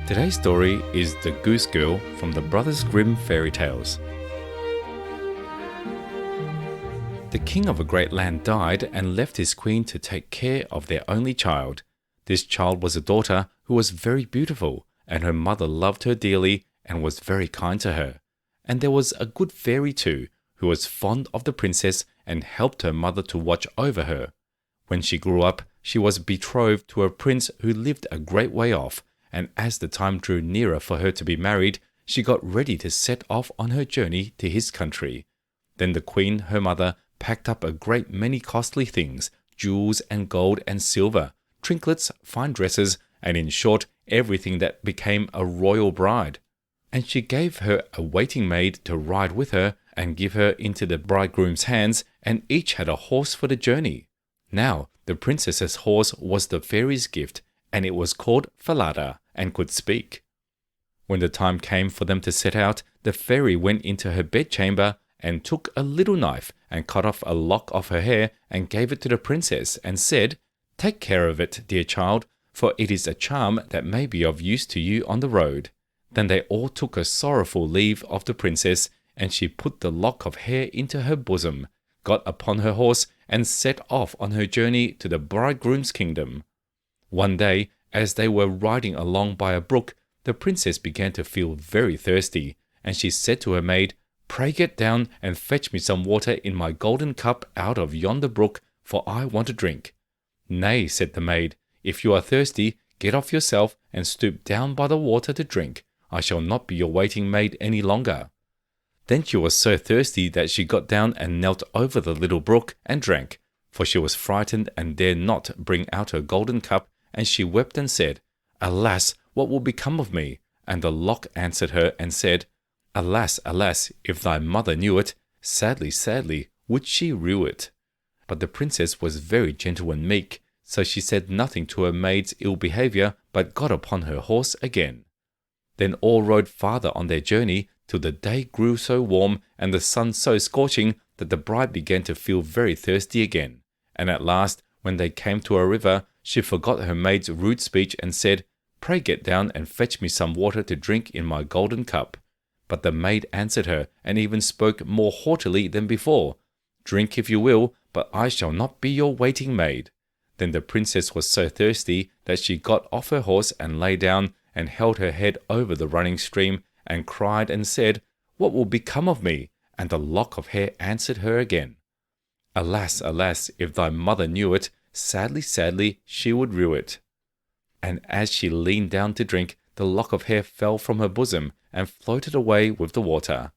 Today's story is The Goose Girl from the Brothers Grimm fairy tales. The king of a great land died and left his queen to take care of their only child. This child was a daughter who was very beautiful, and her mother loved her dearly and was very kind to her. And there was a good fairy too, who was fond of the princess and helped her mother to watch over her. When she grew up, she was betrothed to a prince who lived a great way off, and as the time drew nearer for her to be married, she got ready to set off on her journey to his country. Then the queen, her mother, packed up a great many costly things, jewels and gold and silver, trinkets, fine dresses, and in short, everything that became a royal bride. And she gave her a waiting maid to ride with her and give her into the bridegroom's hands, and each had a horse for the journey. Now, the princess's horse was the fairy's gift, and it was called Falada, and could speak. When the time came for them to set out, the fairy went into her bedchamber and took a little knife and cut off a lock of her hair and gave it to the princess and said, "Take care of it, dear child, for it is a charm that may be of use to you on the road." Then they all took a sorrowful leave of the princess, and she put the lock of hair into her bosom, got upon her horse, and set off on her journey to the bridegroom's kingdom. One day, as they were riding along by a brook, the princess began to feel very thirsty, and she said to her maid, "Pray get down and fetch me some water in my golden cup out of yonder brook, for I want a drink." "Nay," said the maid, "if you are thirsty, get off yourself and stoop down by the water to drink. I shall not be your waiting maid any longer." Then she was so thirsty that she got down and knelt over the little brook and drank, for she was frightened and dared not bring out her golden cup, and she wept and said, "Alas, what will become of me?" And the lock answered her and said, "Alas, alas, if thy mother knew it, sadly, sadly, would she rue it." But the princess was very gentle and meek, so she said nothing to her maid's ill behavior, but got upon her horse again. Then all rode farther on their journey, till the day grew so warm and the sun so scorching that the bride began to feel very thirsty again. And at last, when they came to a river, she forgot her maid's rude speech and said, "Pray get down and fetch me some water to drink in my golden cup." But the maid answered her, and even spoke more haughtily than before, "Drink if you will, but I shall not be your waiting maid." Then the princess was so thirsty that she got off her horse and lay down and held her head over the running stream and cried and said, "What will become of me?" And the lock of hair answered her again, "Alas, alas, if thy mother knew it, sadly, sadly, she would rue it." And as she leaned down to drink, the lock of hair fell from her bosom and floated away with the water.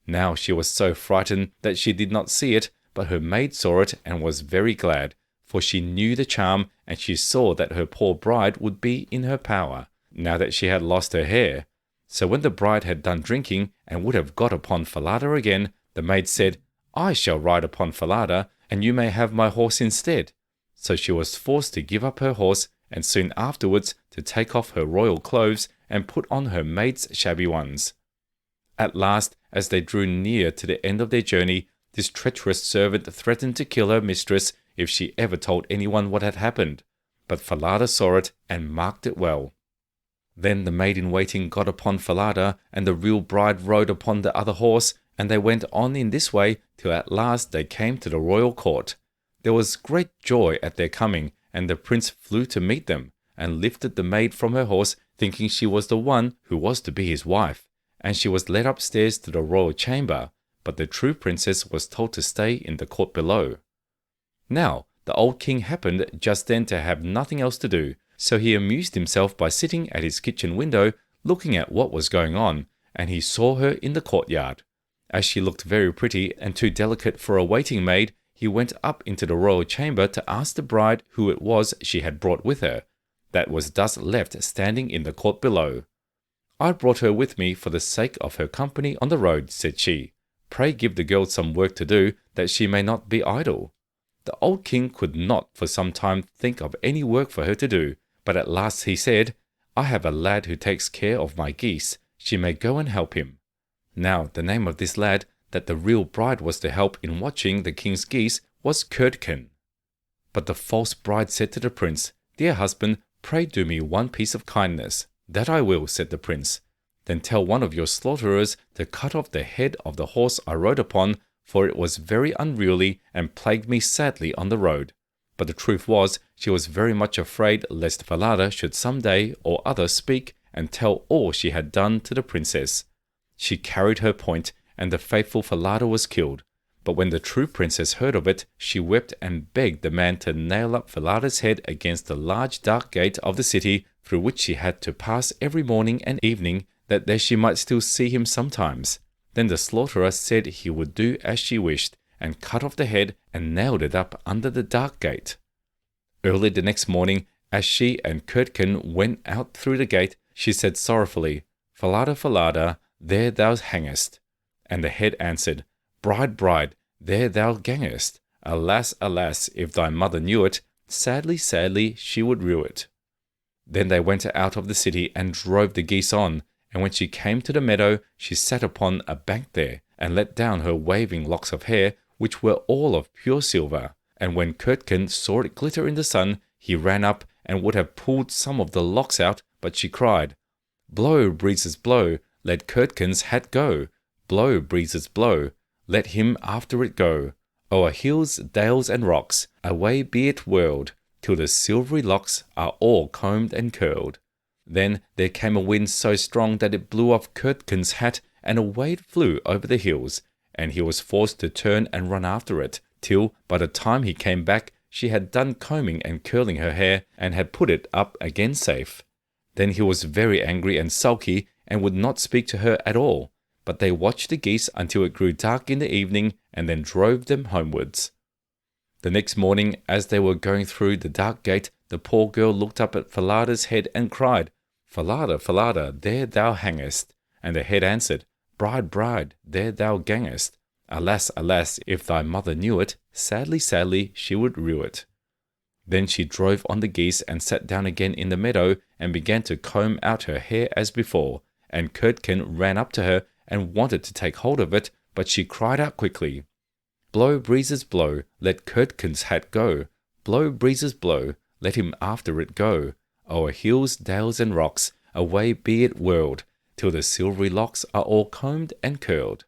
Now she was so frightened that she did not see it, but her maid saw it and was very glad, for she knew the charm, and she saw that her poor bride would be in her power, now that she had lost her hair. So when the bride had done drinking and would have got upon Falada again, the maid said, "I shall ride upon Falada, and you may have my horse instead." So she was forced to give up her horse, and soon afterwards to take off her royal clothes and put on her maid's shabby ones. At last, as they drew near to the end of their journey, this treacherous servant threatened to kill her mistress if she ever told anyone what had happened. But Falada saw it and marked it well. Then the maid-in-waiting got upon Falada, and the real bride rode upon the other horse, and they went on in this way till at last they came to the royal court. There was great joy at their coming, and the prince flew to meet them, and lifted the maid from her horse, thinking she was the one who was to be his wife. And she was led upstairs to the royal chamber, but the true princess was told to stay in the court below. Now, the old king happened just then to have nothing else to do, so he amused himself by sitting at his kitchen window, looking at what was going on, and he saw her in the courtyard. As she looked very pretty and too delicate for a waiting maid, he went up into the royal chamber to ask the bride who it was she had brought with her, that was thus left standing in the court below. "I brought her with me for the sake of her company on the road," said she. "Pray give the girl some work to do, that she may not be idle." The old king could not for some time think of any work for her to do, but at last he said, "I have a lad who takes care of my geese. She may go and help him." Now the name of this lad that the real bride was to help in watching the king's geese was Curdken. But the false bride said to the prince, "Dear husband, pray do me one piece of kindness. "That I will," said the prince. "Then tell one of your slaughterers to cut off the head of the horse I rode upon, for it was very unruly and plagued me sadly on the road." But the truth was, she was very much afraid lest Falada should some day or other speak and tell all she had done to the princess. She carried her point, and the faithful Falada was killed. But when the true princess heard of it, she wept and begged the man to nail up Falada's head against the large dark gate of the city, through which she had to pass every morning and evening, that there she might still see him sometimes. Then the slaughterer said he would do as she wished, and cut off the head and nailed it up under the dark gate. Early the next morning, as she and Curdken went out through the gate, she said sorrowfully, "Falada, Falada, there thou hangest." And the head answered, "Bride, bride, there thou gangest. Alas, alas, if thy mother knew it, sadly, sadly, she would rue it." Then they went out of the city and drove the geese on, and when she came to the meadow, she sat upon a bank there, and let down her waving locks of hair, which were all of pure silver. And when Curdken saw it glitter in the sun, he ran up and would have pulled some of the locks out, but she cried, "Blow, breezes, blow, let Curdken's hat go. Blow, breezes, blow, let him after it go. O'er hills, dales, and rocks, away be it whirled, till the silvery locks are all combed and curled." Then there came a wind so strong that it blew off Curdken's hat, and away it flew over the hills, and he was forced to turn and run after it, till, by the time he came back, she had done combing and curling her hair, and had put it up again safe. Then he was very angry and sulky, and would not speak to her at all. But they watched the geese until it grew dark in the evening, and then drove them homewards. The next morning, as they were going through the dark gate, the poor girl looked up at Falada's head and cried, "Falada, Falada, there thou hangest." And the head answered, "Bride, bride, there thou gangest. Alas, alas, if thy mother knew it, sadly, sadly, she would rue it." Then she drove on the geese and sat down again in the meadow, and began to comb out her hair as before, and Curdken ran up to her and wanted to take hold of it, but she cried out quickly, "Blow, breezes, blow, let Curdken's hat go. Blow, breezes, blow, let him after it go. O'er hills, dales, and rocks, away be it whirled, till the silvery locks are all combed and curled."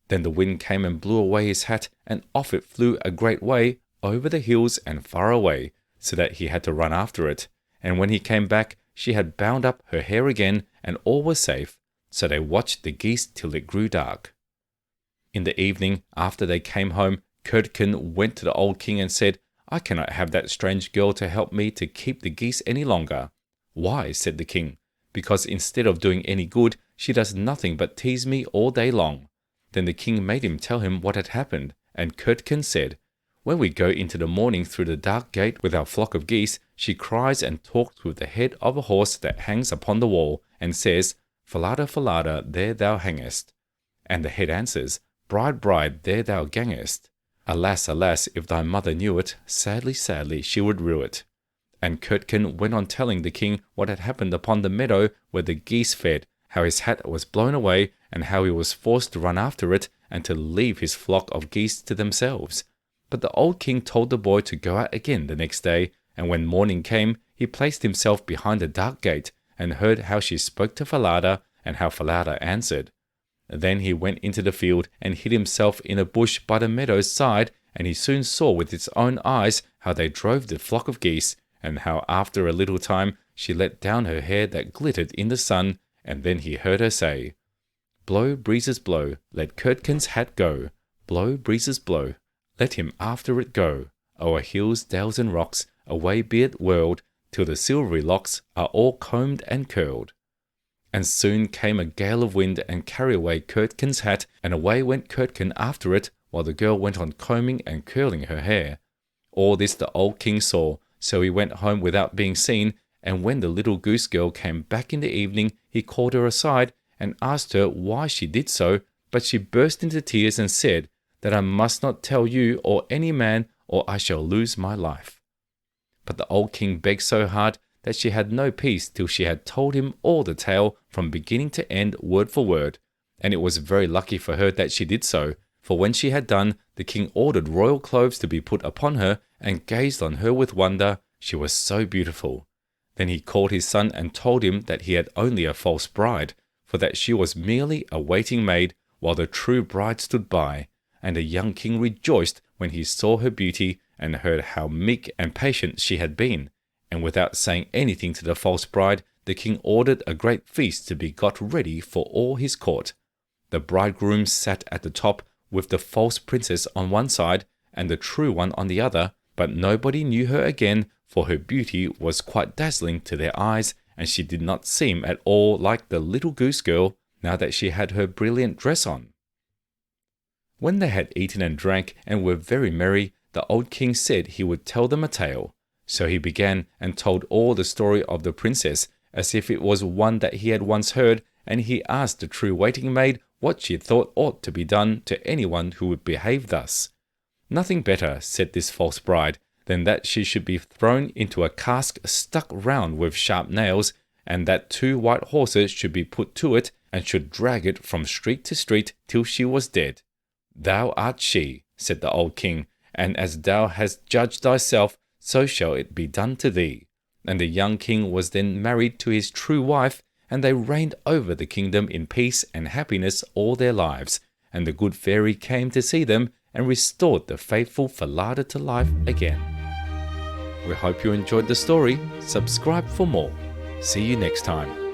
Then the wind came and blew away his hat, and off it flew a great way, over the hills and far away, so that he had to run after it. And when he came back, she had bound up her hair again, and all was safe. So they watched the geese till it grew dark. In the evening, after they came home, Curdken went to the old king and said, "I cannot have that strange girl to help me to keep the geese any longer." "Why?" said the king. "Because instead of doing any good, she does nothing but tease me all day long." Then the king made him tell him what had happened, and Curdken said, "When we go into the morning through the dark gate with our flock of geese, she cries and talks with the head of a horse that hangs upon the wall, and says, 'Falada, Falada, there thou hangest.' And the head answers, 'Bride, bride, there thou gangest.' Alas, alas, if thy mother knew it, sadly, sadly, she would rue it." And Curdken went on telling the king what had happened upon the meadow where the geese fed, how his hat was blown away, and how he was forced to run after it, and to leave his flock of geese to themselves. But the old king told the boy to go out again the next day, and when morning came, he placed himself behind the dark gate, and heard how she spoke to Falada, and how Falada answered. Then he went into the field, and hid himself in a bush by the meadow's side, and he soon saw with his own eyes how they drove the flock of geese, and how after a little time she let down her hair that glittered in the sun, and then he heard her say, "Blow, breezes, blow, let Curdken's hat go. Blow, breezes, blow, let him after it go. O'er hills, dales, and rocks, away be it whirled, till the silvery locks are all combed and curled." And soon came a gale of wind and carried away Curdken's hat, and away went Curdken after it, while the girl went on combing and curling her hair. All this the old king saw, so he went home without being seen, and when the little goose girl came back in the evening, he called her aside and asked her why she did so, but she burst into tears and said that I must not tell you or any man, or I shall lose my life. But the old king begged so hard that she had no peace till she had told him all the tale from beginning to end, word for word, and it was very lucky for her that she did so, for when she had done, the king ordered royal clothes to be put upon her, and gazed on her with wonder, she was so beautiful. Then he called his son and told him that he had only a false bride, for that she was merely a waiting maid, while the true bride stood by. And the young king rejoiced when he saw her beauty and heard how meek and patient she had been. And without saying anything to the false bride, the king ordered a great feast to be got ready for all his court. The bridegroom sat at the top with the false princess on one side and the true one on the other, but nobody knew her again, for her beauty was quite dazzling to their eyes, and she did not seem at all like the little goose girl now that she had her brilliant dress on. When they had eaten and drank and were very merry, the old king said he would tell them a tale. So he began and told all the story of the princess, as if it was one that he had once heard, and he asked the true waiting maid what she thought ought to be done to anyone who would behave thus. Nothing better, said this false bride, than that she should be thrown into a cask stuck round with sharp nails, and that 2 white horses should be put to it, and should drag it from street to street till she was dead. Thou art she, said the old king, and as thou hast judged thyself, so shall it be done to thee. And the young king was then married to his true wife, and they reigned over the kingdom in peace and happiness all their lives. And the good fairy came to see them, and restored the faithful Falada to life again. We hope you enjoyed the story. Subscribe for more. See you next time.